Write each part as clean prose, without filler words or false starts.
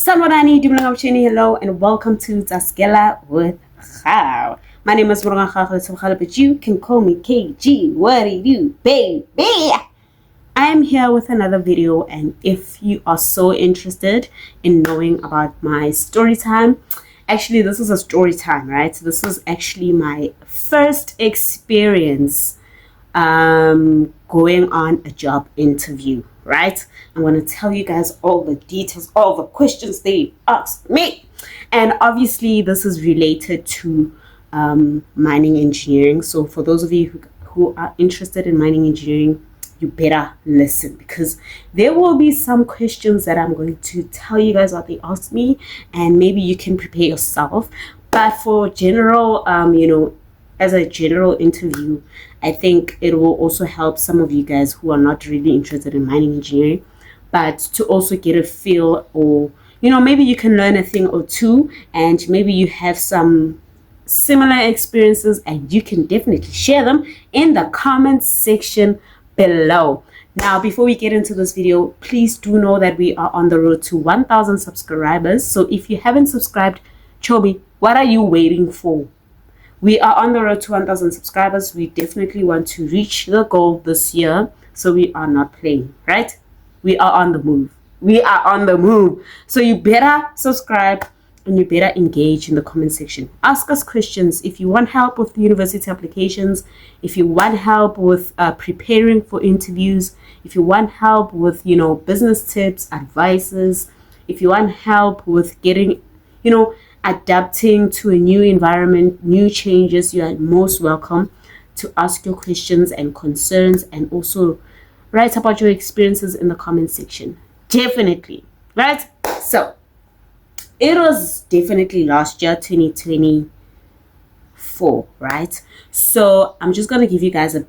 Sanborani, hello and welcome to Tsa-Sgela with Khao. My name is Khao, but you can call me KG. What do you do, baby? I am here with another video, and if you are so interested in knowing about my story time, actually this is a story time, right? This is actually my first experience going on a job interview, right? I'm going to tell you guys all the details, all the questions they asked me, and obviously this is related to mining engineering. So for those of you who are interested in mining engineering, you better listen, because there will be some questions that I'm going to tell you guys what they asked me, and maybe you can prepare yourself. But for general as a general interview, I think it will also help some of you guys who are not really interested in mining engineering, but to also get a feel, or maybe you can learn a thing or two, and maybe you have some similar experiences and you can definitely share them in the comments section below. Now, before we get into this video, please do know that we are on the road to 1,000 subscribers. So if you haven't subscribed, Chobi, what are you waiting for? We are on the road to 1,000 subscribers. We definitely want to reach the goal this year, so we are not playing, right? We are on the move. We are on the move. So you better subscribe and you better engage in the comment section. Ask us questions. If you want help with university applications, if you want help with preparing for interviews, if you want help with, business tips, advices, if you want help with getting, adapting to a new environment, new changes, you are most welcome to ask your questions and concerns, and also write about your experiences in the comment section. Definitely, right? So it was definitely last year, 2024, right? So I'm just going to give you guys a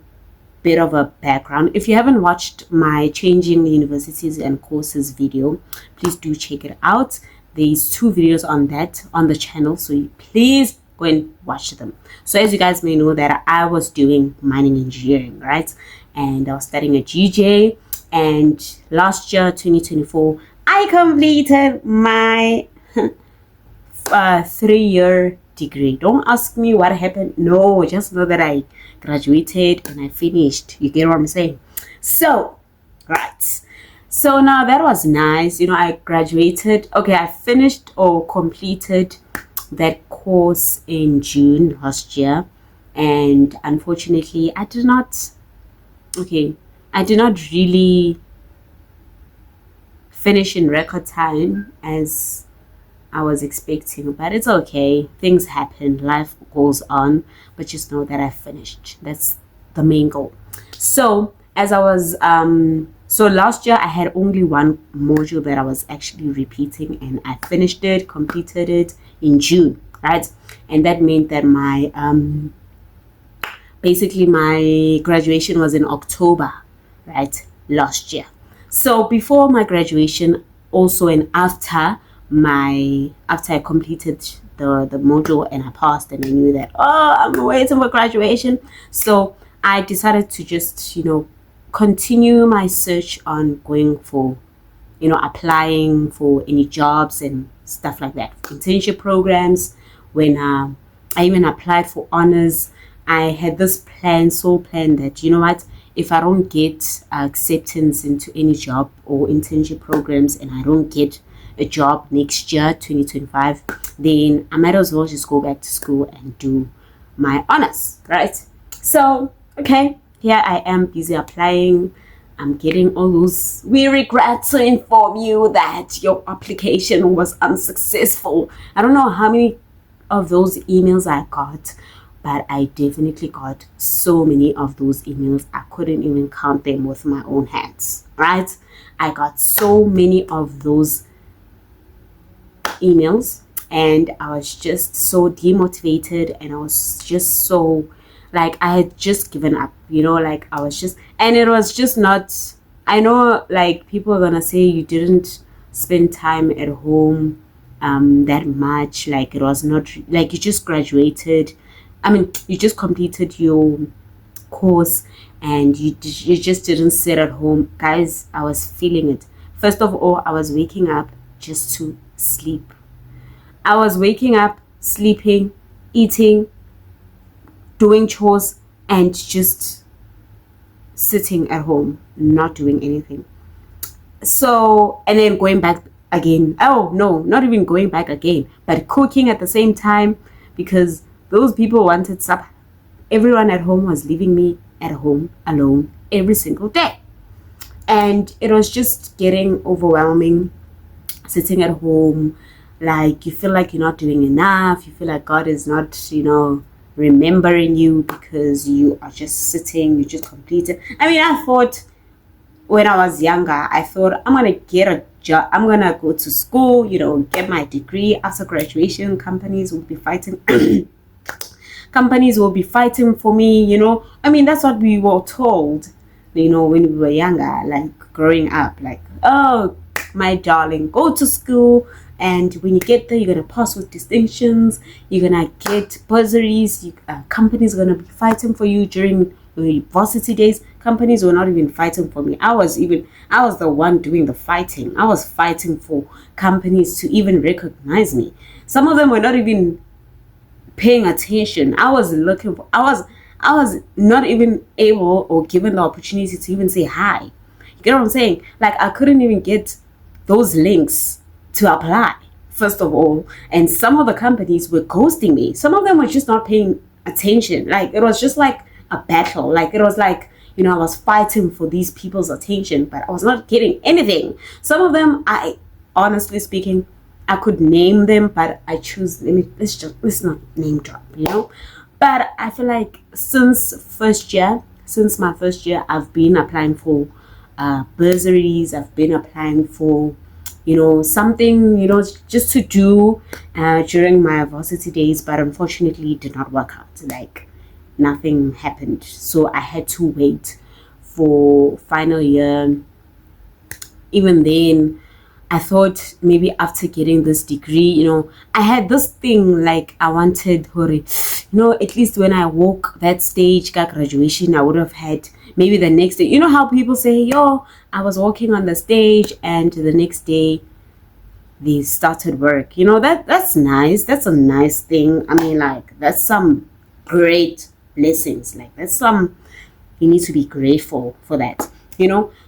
bit of a background. If you haven't watched my changing universities and courses video, please do check it out. There's 2 videos on that on the channel, so please go and watch them. So as you guys may know, that I was doing mining engineering, right? And I was studying at GJ, and last year, 2024, I completed my 3-year degree. Don't ask me what happened. No, just know that I graduated and I finished. You get what I'm saying? So, right. So now that was nice. I graduated. Okay, I finished or completed that course in June last year. And unfortunately, I did not really finish in record time as I was expecting. But it's okay. Things happen. Life goes on. But just know that I finished. That's the main goal. So as I was so last year I had only one module that I was actually repeating, and I finished it, completed it in June, right? And that meant that my basically my graduation was in October, right, last year. So before my graduation also, and after I completed the module and I passed, and I knew that I'm waiting for graduation, so I decided to just continue my search on going for applying for any jobs and stuff like that, internship programs. When I even applied for honors, I had this sole plan that if I don't get acceptance into any job or internship programs, and I don't get a job next year, 2025, then I might as well just go back to school and do my honors, right? So okay, here I am busy applying. I'm getting all those, "We regret to inform you that your application was unsuccessful." I don't know how many of those emails I got, but I definitely got so many of those emails. I couldn't even count them with my own hands, right? I got so many of those emails, and I was just so demotivated, and I was just so I had just given up, I was just, and it was just not, I know people are gonna say you didn't spend time at home that much, it was not, you just graduated, you just completed your course and you just didn't sit at home. Guys, I was feeling it. First of all, I was waking up just to sleep. I was waking up, sleeping, eating, doing chores, and just sitting at home, not doing anything. So, and then going back again. Oh, no, not even going back again, but cooking at the same time, because those people wanted supper. Everyone at home was leaving me at home alone every single day. And it was just getting overwhelming, sitting at home. Like, you feel like you're not doing enough. You feel like God is not, remembering you because you are just sitting, you just completed. I mean, I thought when I was younger, I thought I'm going to get a job. I'm going to go to school, get my degree. After graduation, companies will be fighting. Companies will be fighting for me, I mean, that's what we were told, when we were younger, like growing up, like, oh, my darling, go to school, and when you get there, you're going to pass with distinctions, you're going to get bursaries, companies are going to be fighting for you during the university days. Companies were not even fighting for me. I was the one doing the fighting. I was fighting for companies to even recognize me. Some of them were not even paying attention. I was not even able or given the opportunity to even say hi. You get what I'm saying? Like, I couldn't even get those links to apply, first of all. And some of the companies were ghosting me. Some of them were just not paying attention. Like, it was just like a battle. Like, it was like, I was fighting for these people's attention, but I was not getting anything. Some of them, honestly speaking, I could name them, but I choose, let's not name drop, But I feel like since my first year, I've been applying for bursaries. I've been applying for, something, just to do during my varsity days, but unfortunately it did not work out. Like, nothing happened. So I had to wait for final year. Even then, I thought maybe after getting this degree, I had this thing like I wanted, at least when I walk that stage, graduation, I would have had maybe the next day. You know how people say, yo, I was walking on the stage and the next day they started work. That's nice. That's a nice thing. I mean, like, that's some great blessings. Like, that's you need to be grateful for that,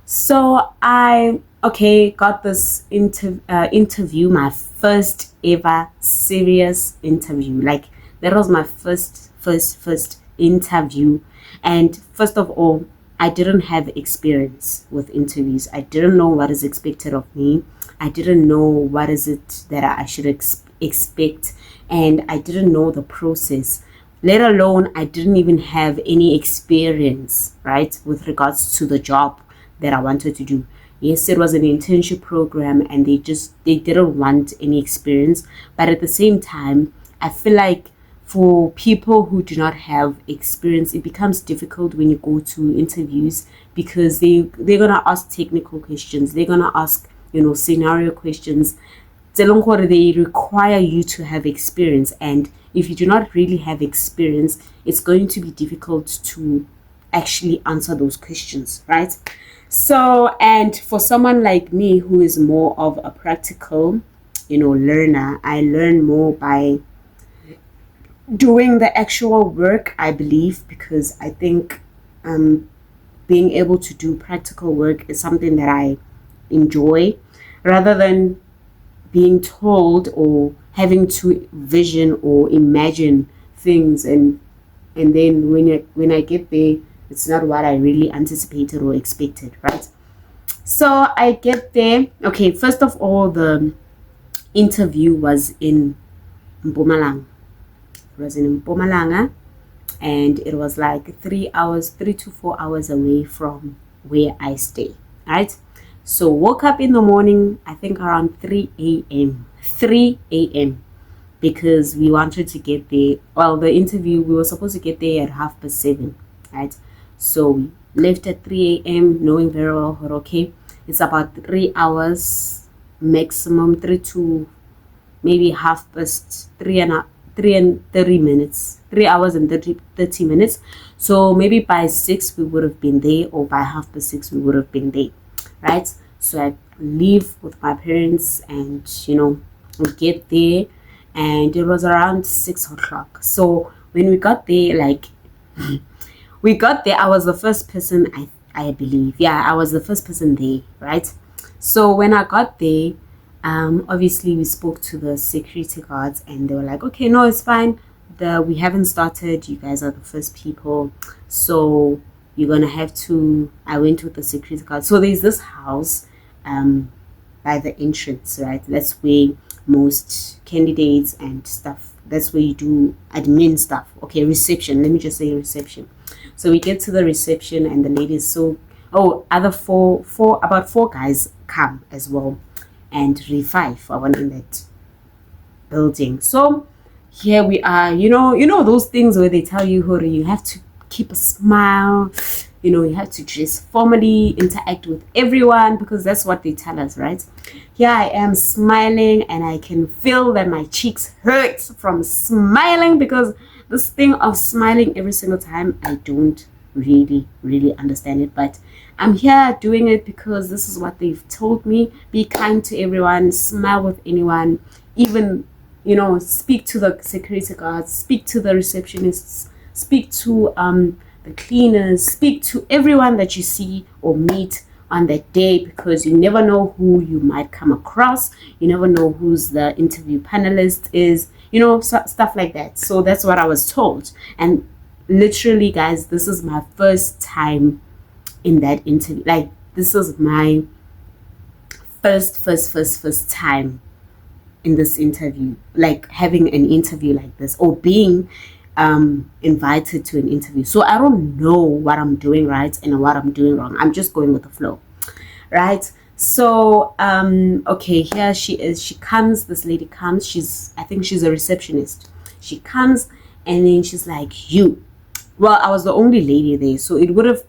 So I got this interview, my first ever serious interview. Like, that was my first interview. And first of all, I didn't have experience with interviews. I didn't know what is expected of me. I didn't know what is it that I should expect. And I didn't know the process. Let alone, I didn't even have any experience, right, with regards to the job that I wanted to do. Yes, it was an internship program and they didn't want any experience. But at the same time, I feel like for people who do not have experience, it becomes difficult when you go to interviews because they're going to ask technical questions. They're going to ask, scenario questions. They require you to have experience. And if you do not really have experience, it's going to be difficult to actually answer those questions, right? So, and for someone like me who is more of a practical, learner, I learn more by doing the actual work, I believe, because I think being able to do practical work is something that I enjoy rather than being told or having to vision or imagine things and then when I get there, it's not what I really anticipated or expected, right? So I get there. Okay, first of all, the interview was in Mpumalanga. It was in Mpumalanga, and it was like 3 to 4 hours away from where I stay, right? So woke up in the morning, I think around 3 a.m. 3 a.m. because we wanted to get there. Well, the interview, we were supposed to get there at 7:30, right? So we left at 3 a.m. knowing very well, okay, it's about 3 hours maximum, 3 to maybe 3 and 30 minutes, 3 hours and 30 minutes. So maybe by 6 we would have been there, or by 6:30 we would have been there, right? So I leave with my parents and We get there, and it was around 6 o'clock. So when we got there, like we got there, I was the first person, I believe. Yeah, I was the first person there, right? So when I got there, obviously we spoke to the security guards, and they were like, okay, no, it's fine. We haven't started. You guys are the first people, so you're gonna have to. I went with the security guard. So there's this house, by the entrance, right? That's where most candidates and stuff. That's where you do admin stuff. Okay, reception. Let me just say reception. So we get to the reception, and the lady is so. Oh, about four guys come as well, and five are one in that building. So here we are. You know those things where they tell you, Hori, you have to keep a smile. You have to dress formally, interact with everyone, because that's what they tell us, right? Here I am smiling, and I can feel that my cheeks hurt from smiling, because this thing of smiling every single time, I don't really understand it, but I'm here doing it because this is what they've told me. Be kind to everyone, smile with anyone, even speak to the security guards, speak to the receptionists, speak to the cleaners, speak to everyone that you see or meet on that day, because you never know who you might come across. You never know who's the interview panelist is, stuff like that. So that's what I was told. And literally, guys, this is my first time in that interview. Like, this is my first time in this interview, like having an interview like this, or being invited to an interview. So I don't know what I'm doing right and what I'm doing wrong. I'm just going with the flow, right? So okay, here she is. She comes. This lady comes. I think she's a receptionist. She comes, and then she's like, you. Well, I was the only lady there, so it would have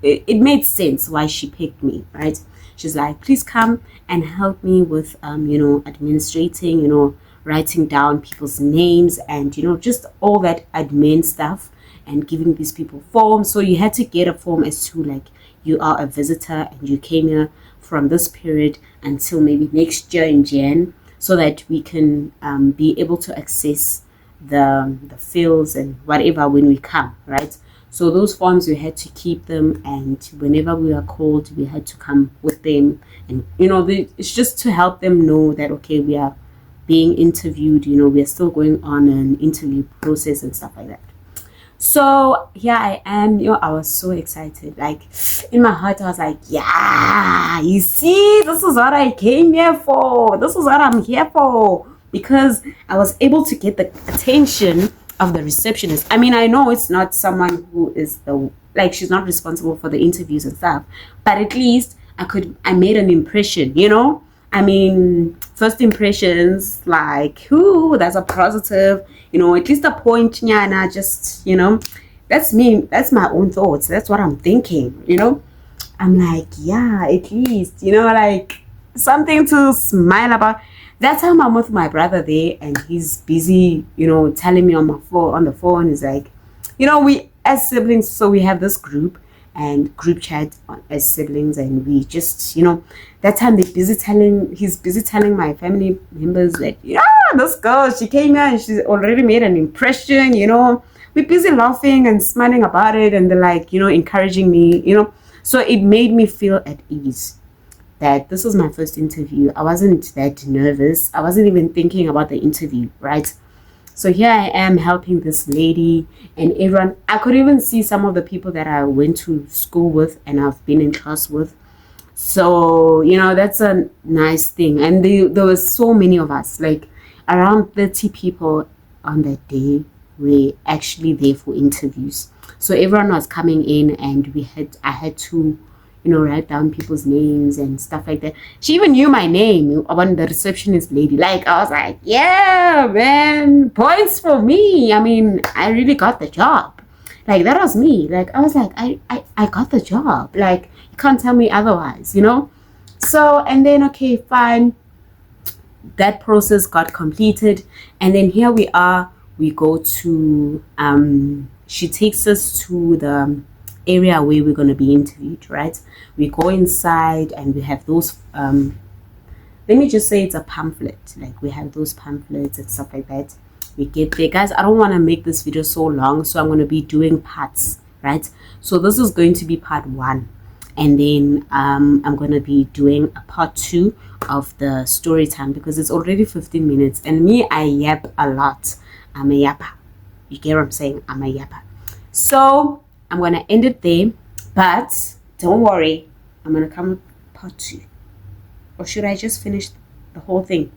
it made sense why she picked me, right? She's like, please come and help me with administrating, writing down people's names, and just all that admin stuff, and giving these people forms. So you had to get a form as to, like, you are a visitor and you came here from this period until maybe next year in Jan, so that we can be able to access the fields and whatever when we come, right? So those forms, we had to keep them, and whenever we are called, we had to come with them. And it's just to help them know that, okay, we are being interviewed, we are still going on an interview process and stuff like that. So here I am, I was so excited. Like, in my heart, I was like, yeah, you see, this is what I came here for. This is what I'm here for. Because I was able to get the attention of the receptionist. I mean, I know it's not someone who is she's not responsible for the interviews and stuff, but at least I made an impression, I mean, first impressions, like, that's a positive, at least a point, nyana, just, that's me, that's my own thoughts, that's what I'm thinking, I'm like, yeah, at least, like, something to smile about. That time I'm with my brother there, and he's busy, telling me on the phone, he's like, we as siblings, so we have this group and group chat as siblings, and we just, that time he's busy telling my family members that, this girl, she came here and she's already made an impression, we're busy laughing and smiling about it, and they're like, encouraging me, so it made me feel at ease that this was my first interview. I wasn't that nervous. I wasn't even thinking about the interview, right? So here I am helping this lady and everyone. I could even see some of the people that I went to school with and I've been in class with. So, that's a nice thing. And there was so many of us, like around 30 people on that day were actually there for interviews. So everyone was coming in, and I had to write down people's names and stuff like that. She even knew my name, one the receptionist lady. Like, I was like, yeah, man, points for me. I mean, I really got the job. Like, that was me. Like, I was like, I got the job. Like, you can't tell me otherwise, So, and then, okay, fine. That process got completed. And then here we are. We go to, she takes us to the area where we're going to be interviewed, right? We go inside, and we have those let me just say it's a pamphlet. Like we have those pamphlets and stuff like that. We get there, guys. I don't want to make this video so long, so I'm going to be doing parts, right? So this is going to be part 1, and then I'm going to be doing a part 2 of the story time, because it's already 15 minutes, and me, I yap a lot. I'm a yapper. You get what I'm saying? I'm a yapper. So I'm going to end it there, but don't worry, I'm going to come with part 2. Or should I just finish the whole thing?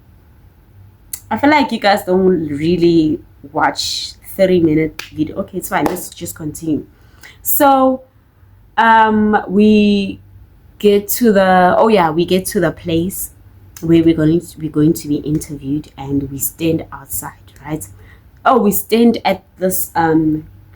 I feel like you guys don't really watch 30-minute video. Okay, it's fine. Let's just continue. So we get to the place where we're going to be interviewed, and we stand outside, right? Oh, we stand at this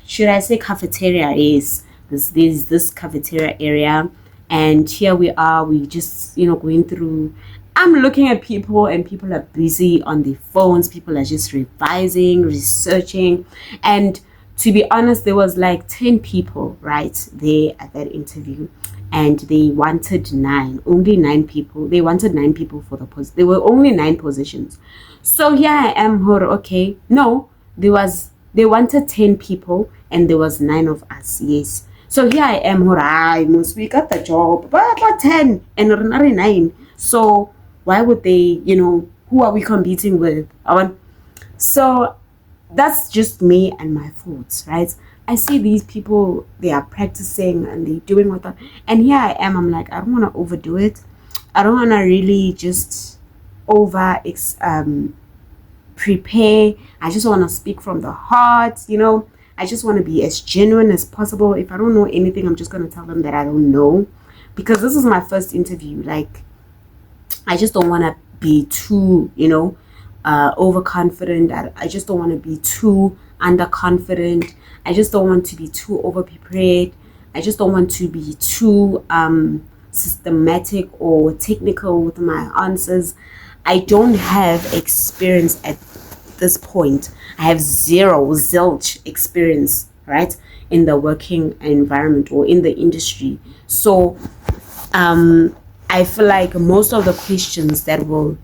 should I say cafeteria? Is there's this cafeteria area, and here we are. We just going through. I'm looking at people, and people are busy on their phones. People are just revising, researching. And to be honest, there was like 10 people right there at that interview, and they wanted 9. Only 9 people. They wanted 9 people for the post. There were only 9 positions. So here I am. Okay, no, they wanted 10 people, and there was 9 of us. Yes. So here I am. We got the job, but 10 and 9. So why would they, who are we competing with? So that's just me and my thoughts, right? I see these people, they are practicing and they're doing what that. And here I am, I'm like, I don't want to overdo it. I don't want to really just prepare. I just want to speak from the heart, I just want to be as genuine as possible. If I don't know anything, I'm just going to tell them that I don't know. Because this is my first interview. Like, I just don't want to be too, overconfident. I just don't want to be too underconfident. I just don't want to be too overprepared. I just don't want to be too systematic or technical with my answers. I don't have experience at this point. I have zilch experience, right, in the working environment or in the industry. So, I feel like most of the questions that will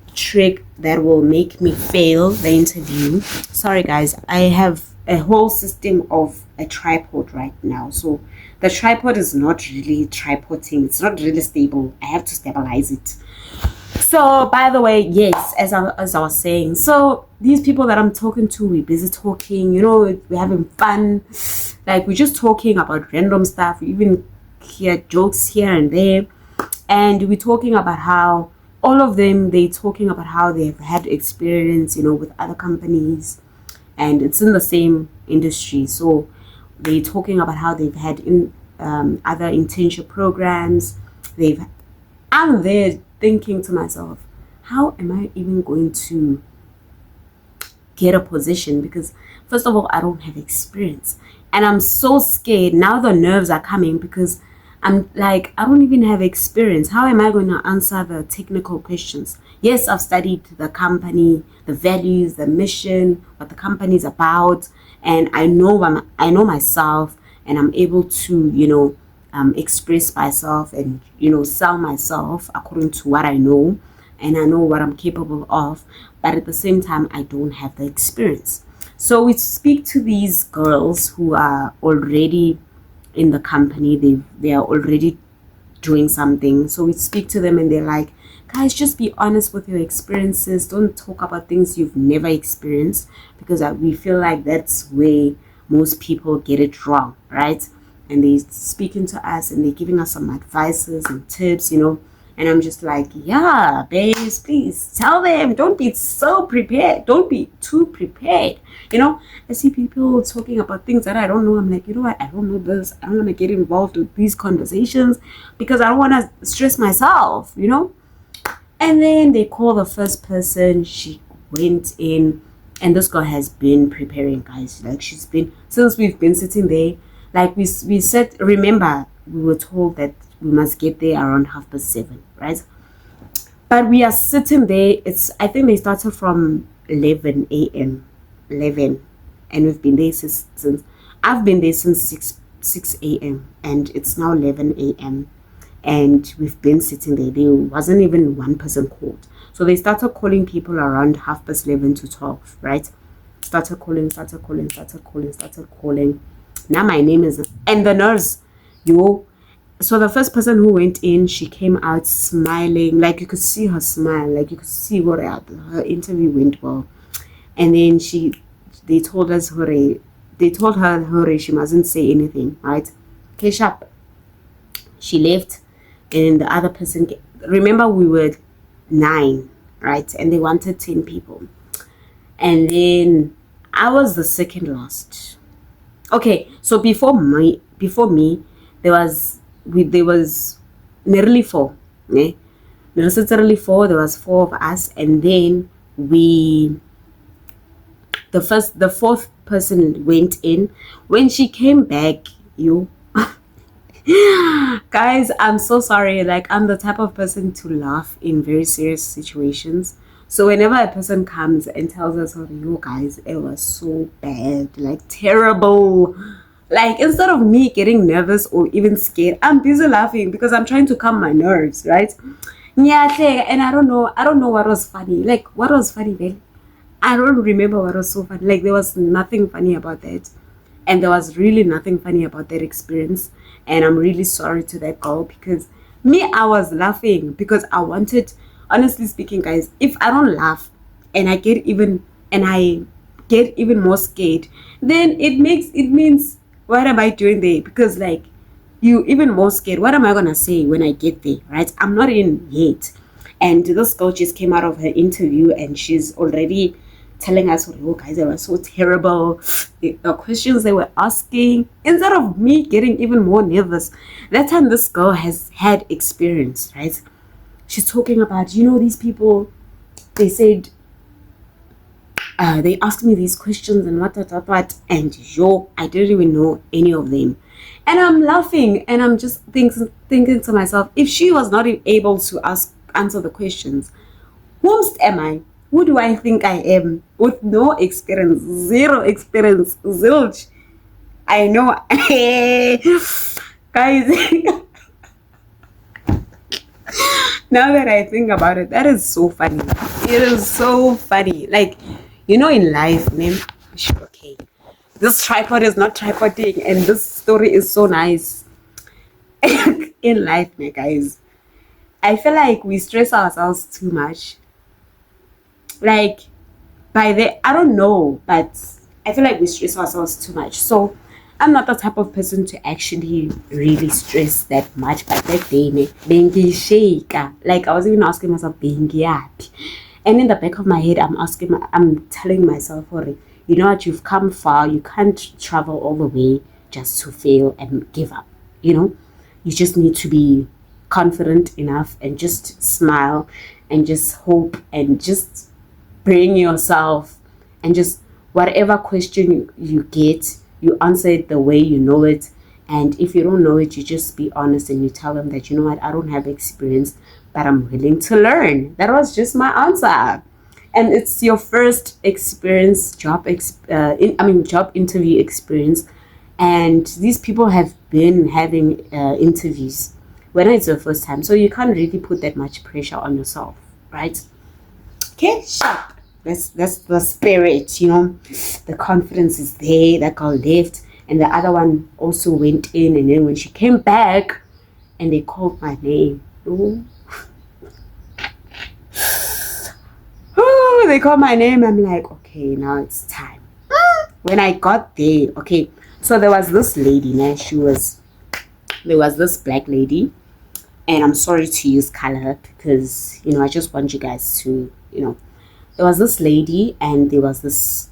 make me fail the interview. Sorry guys, I have a whole system of a tripod right now. So the tripod is not really tripoding. It's not really stable. I have to stabilize it. So by the way, yes, as I was saying, so these people that I'm talking to, we're busy talking, we're having fun. Like we're just talking about random stuff. We even hear jokes here and there. And we're talking about how all of them, they're talking about how they've had experience, with other companies, and it's in the same industry. So they're talking about how they've had other internship programs. I'm there thinking to myself, how am I even going to get a position? Because first of all, I don't have experience, and I'm so scared now. The nerves are coming because I'm like, I don't even have experience. How am I going to answer the technical questions? Yes, I've studied the company, the values, the mission, what the company is about, and I know myself, and I'm able to, express myself and, sell myself according to what I know, and I know what I'm capable of. But at the same time, I don't have the experience. So we speak to these girls who are already in the company. They are already doing something. So we speak to them, and they're like, guys, just be honest with your experiences. Don't talk about things you've never experienced, because we feel like that's where most people get it wrong, right? And they're speaking to us, and they're giving us some advices and tips, and I'm just like, yeah, babes, please tell them, don't be so prepared, don't be too prepared. I see people talking about things that I don't know. I'm like, you know what, I don't know this. I don't want to get involved with these conversations because I don't want to stress myself, And then they call the first person. She went in, and this girl has been preparing, guys. Like, she's been, since we've been sitting there, like we said, remember, we were told that we must get there around 7:30, right? But we are sitting there. I think they started from 11 a.m. 11, and we've been there since I've been there since 6 a.m. and it's now 11 a.m. and we've been sitting there. There wasn't even one person called. So they started calling people around 11:30 to 12, right? Started calling. Now my name is, and the nurse, yo. So the first person who went in, she came out smiling, like you could see her smile, like you could see what her interview went well. And then they told us, hooray, they told her, hooray, she mustn't say anything, right? Okay, sharp. She left, and the other person, remember we were 9, right? And they wanted 10 people. And then I was the second last. Okay, so before me, there was nearly 4. Ne? Necessarily 4. There was 4 of us, and then the fourth person went in. When she came back, guys, I'm so sorry. Like, I'm the type of person to laugh in very serious situations. So whenever a person comes and tells us, oh, you guys, it was so bad, like terrible. Like, instead of me getting nervous or even scared, I'm busy laughing because I'm trying to calm my nerves, right? Yeah, and I don't know what was funny. Like, what was funny then? I don't remember what was so funny. Like, there was nothing funny about that. And there was really nothing funny about that experience. And I'm really sorry to that girl, because I was laughing because I wanted, honestly speaking, guys, if I don't laugh and I get even more scared, then it means, what am I doing there? Because, like, you even more scared. What am I gonna say when I get there, right? I'm not in yet. And this girl just came out of her interview and she's already telling us, oh, guys, they were so terrible. The questions they were asking, instead of me getting even more nervous. That time this girl has had experience, right? She's talking about, these people, they said, they asked me these questions and what, and I didn't even know any of them. And I'm laughing and I'm just thinking to myself, if she was not able to answer the questions, whomst am I? Who do I think I am? With no experience, zero experience, zilch. I know. Guys, now that I think about it, that is so funny. It is so funny. Like, in life, man, okay, this tripod is not tripoding, and this story is so nice. In life, man, guys, I feel like we stress ourselves too much. Like, I don't know, but I feel like we stress ourselves too much. So I'm not the type of person to actually really stress that much. But that day, bengi shake. Like, I was even asking myself, bengi happy. And in the back of my head, I'm telling myself, you know what, you've come far. You can't travel all the way just to fail and give up. You just need to be confident enough and just smile and just hope and just bring yourself, and just whatever question you get, you answer it the way you know it. And if you don't know it, you just be honest and you tell them that, you know what, I don't have experience, but I'm willing to learn. That was just my answer. And it's your first experience, job interview experience, and these people have been having interviews when it's your first time, so you can't really put that much pressure on yourself, right? Okay, sharp. That's the spirit, the confidence is there. That girl left, and the other one also went in, and then when she came back and they called my name, they called my name. I'm like, okay, now it's time. When I got there, okay, so there was this lady, there was this black lady, and I'm sorry to use color because I just want you guys to there was this lady and there was this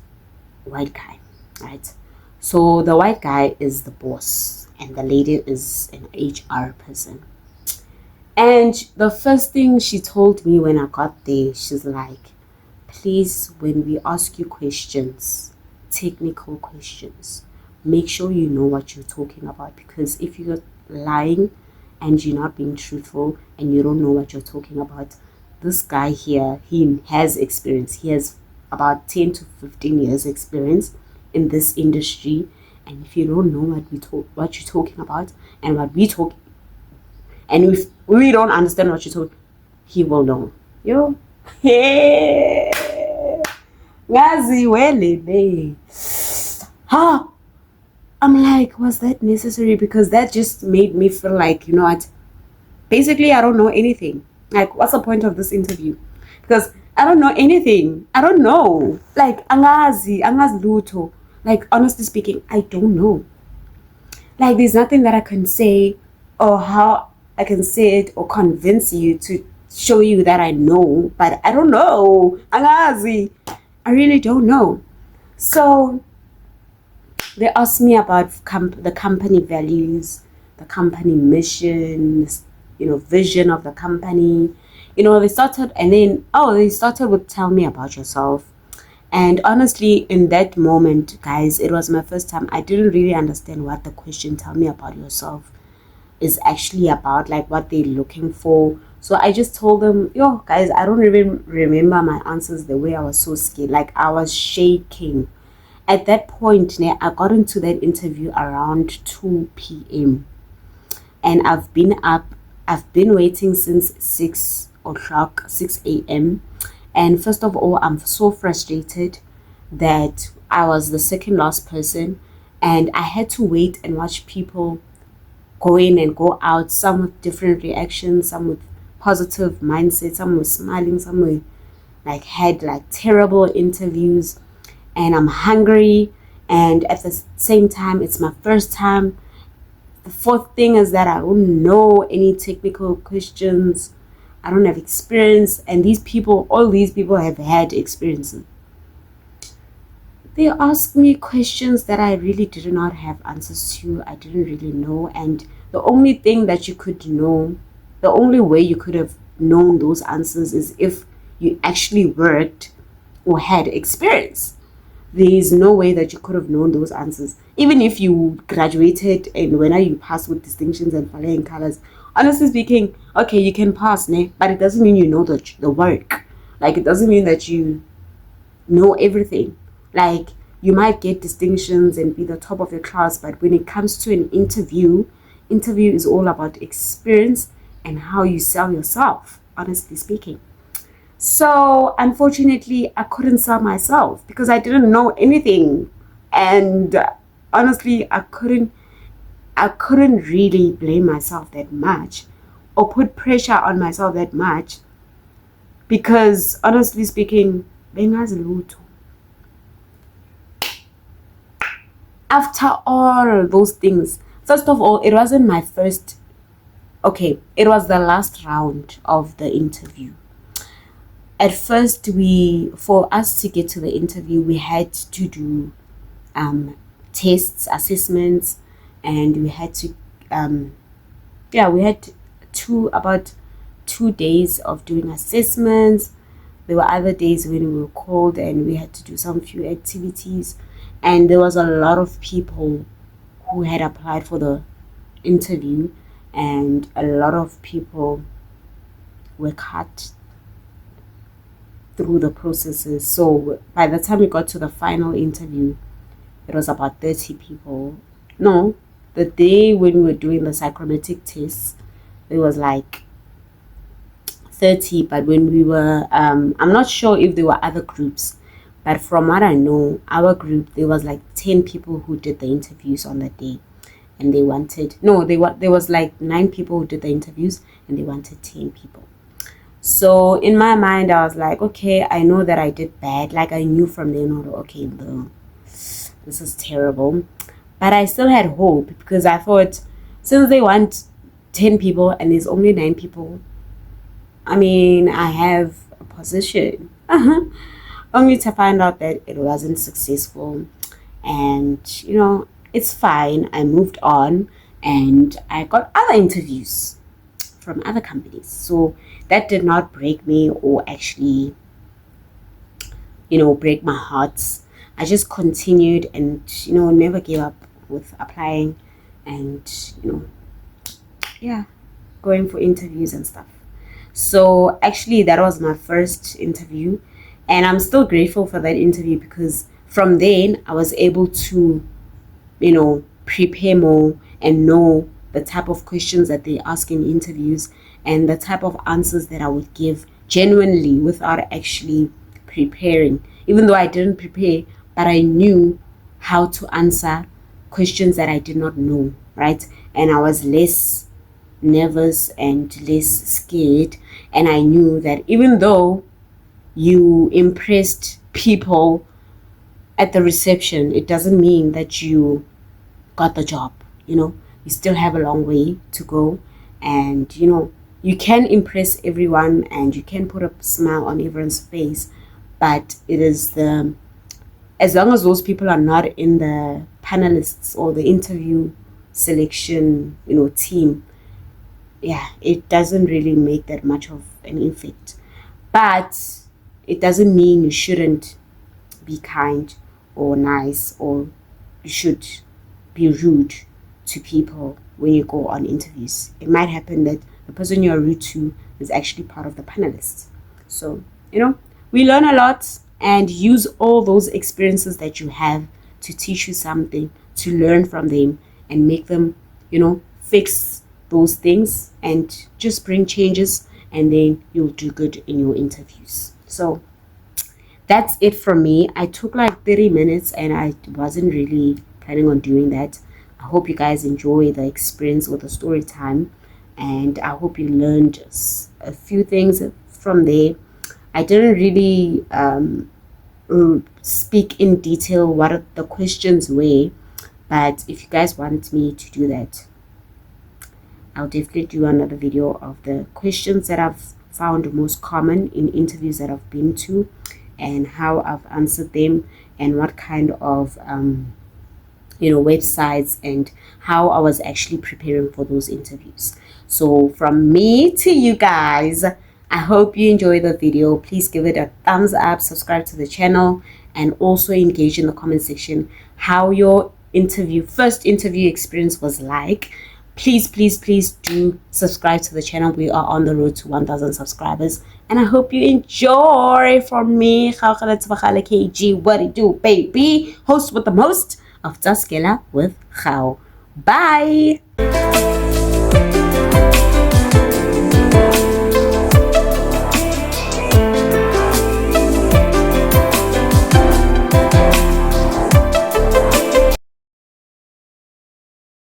white guy, right? So the white guy is the boss and the lady is an HR person. And the first thing she told me when I got there, she's like, please, when we ask you questions, technical questions, make sure you know what you're talking about, because if you're lying and you're not being truthful and you don't know what you're talking about, this guy here, he has experience. He has about 10 to 15 years experience in this industry. And if you don't know what you're talking about and what we talk, and if we don't understand what you talk, he will know. Hey, ngazi welele. Ha! I'm like, was that necessary? Because that just made me feel like, you know what? Basically, I don't know anything. Like, what's the point of this interview? Because I don't know anything. I don't know. Like, angazi luto. Like, honestly speaking, I don't know. Like, there's nothing that I can say or how I can say it or convince you to show you that I know. But I don't know. Angazi. I really don't know. So they asked me about the company values, the company mission, vision of the company. They started with tell me about yourself. And honestly, in that moment, guys, it was my first time. I didn't really understand what the question tell me about yourself is actually about, like what they're looking for. So I just told them, yo, guys, I don't even remember my answers the way I was so scared. Like I was shaking. At that point, I got into that interview around 2 p.m. And I've been waiting since 6 o'clock, 6 a.m. And first of all, I'm so frustrated that I was the second last person and I had to wait and watch people go in and go out, some with different reactions, some with positive mindset, some were smiling, some were had terrible interviews. And I'm hungry, and at the same time it's my first time. The fourth thing is that I don't know any technical questions. I don't have experience, and all these people have had experiences. They asked me questions that I really did not have answers to. I didn't really know, and the only thing that you could know, the only way you could have known those answers is if you actually worked or had experience. There is no way that you could have known those answers. Even if you graduated and when you passed with distinctions and flying colors, honestly speaking, okay, you can pass, but it doesn't mean you know the work. Like, it doesn't mean that you know everything. Like, you might get distinctions and be the top of your class, but when it comes to an interview is all about experience and how you sell yourself, honestly speaking. So unfortunately, I couldn't sell myself because I didn't know anything. And honestly, I couldn't really blame myself that much or put pressure on myself that much because honestly speaking, after all those things, first of all, it wasn't my first. Okay, it was the last round of the interview. At first, for us to get to the interview, we had to do tests, assessments, and we had to we had about 2 days of doing assessments. There were other days when we were called and we had to do some few activities, and there was a lot of people who had applied for the interview, and a lot of people were cut through the processes. So by the time we got to the final interview, it was about 30 people. No, the day when we were doing the psychrometric tests, it was 30. But when we were, I'm not sure if there were other groups, but from what I know, our group, there was 10 people who did the interviews on that day. And there was 9 people who did the interviews and they wanted 10 people. So in my mind, I was like, okay, I know that I did bad. I knew from then on, okay, this is terrible. But I still had hope because I thought, since they want 10 people and there's only 9 people, I mean, I have a position. Only to find out that it wasn't successful. And, it's fine. I moved on and I got other interviews from other companies. So that did not break me or actually, break my heart. I just continued and, never gave up with applying and, going for interviews and stuff. So actually that was my first interview, and I'm still grateful for that interview because from then I was able to, prepare more and know the type of questions that they ask in interviews and the type of answers that I would give genuinely without actually preparing. Even though I didn't prepare, but I knew how to answer questions that I did not know, right? And I was less nervous and less scared. And I knew that even though you impressed people at the reception, it doesn't mean that you got the job. You still have a long way to go. And you can impress everyone and you can put a smile on everyone's face, but it is as long as those people are not in the panelists or the interview selection team, yeah, it doesn't really make that much of an effect. But it doesn't mean you shouldn't be kind or nice, or you should be rude to people when you go on interviews. It might happen that the person you're rude to is actually part of the panelists. So, we learn a lot, and use all those experiences that you have to teach you something, to learn from them and make them, fix those things and just bring changes, and then you'll do good in your interviews. So that's it from me. I took like 30 minutes and I wasn't really planning on doing that. I hope you guys enjoy the experience with the story time, and I hope you learned a few things from there. I didn't really speak in detail what the questions were, but if you guys want me to do that, I'll definitely do another video of the questions that I've found most common in interviews that I've been to, and how I've answered them, and what kind of websites, and how I was actually preparing for those interviews. So from me to you guys, I hope you enjoyed the video. Please give it a thumbs up, subscribe to the channel, and also engage in the comment section how your first interview experience was like. Please do subscribe to the channel. We are on the road to 1,000 subscribers, and I hope you enjoy. From me, Tsa-Sgela KG, what it do, baby? Host with the most of Tsa-Sgela with Khao. Bye.